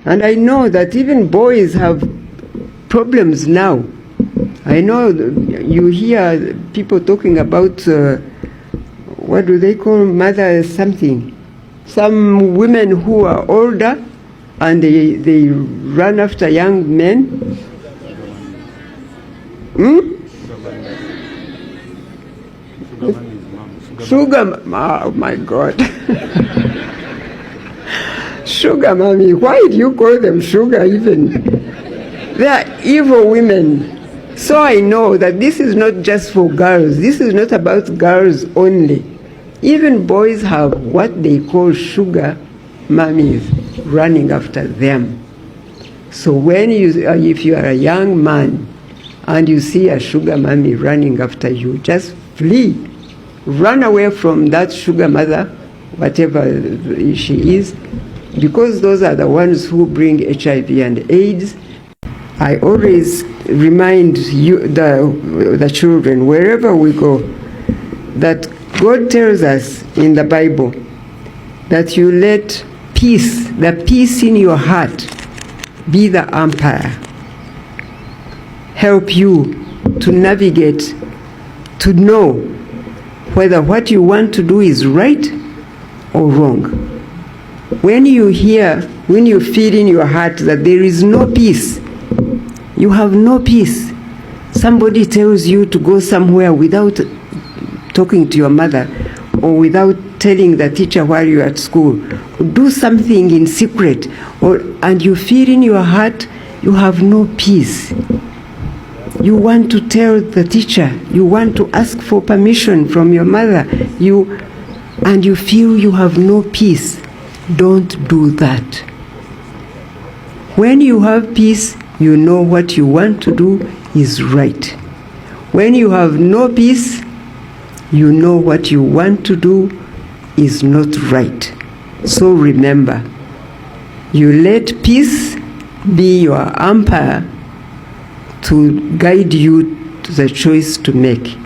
And I know that even boys have problems now. I know you hear people talking about, what do they call mother something? Some women who are older and they run after young men. Sugar, oh my God. Sugar mommy, why do you call them sugar even? They are evil women. So I know that this is not just for girls. This is not about girls only. Even boys have what they call sugar mummies running after them. So when if you are a young man and you see a sugar mummy running after you, just flee. Run away from that sugar mother, whatever she is, because those are the ones who bring HIV and AIDS. I always remind you, the children, wherever we go, that God tells us in the Bible that you let peace, the peace in your heart, be the umpire. Help you to navigate, to know whether what you want to do is right or wrong. When you feel in your heart that there is no peace, you have no peace. Somebody tells you to go somewhere without talking to your mother or without telling the teacher while you're at school. Do something in secret, and you feel in your heart you have no peace. You want to tell the teacher, you want to ask for permission from your mother, and you feel you have no peace. Don't do that. When you have peace, you know what you want to do is right. When you have no peace, you know what you want to do is not right. So remember, you let peace be your umpire to guide you to the choice to make.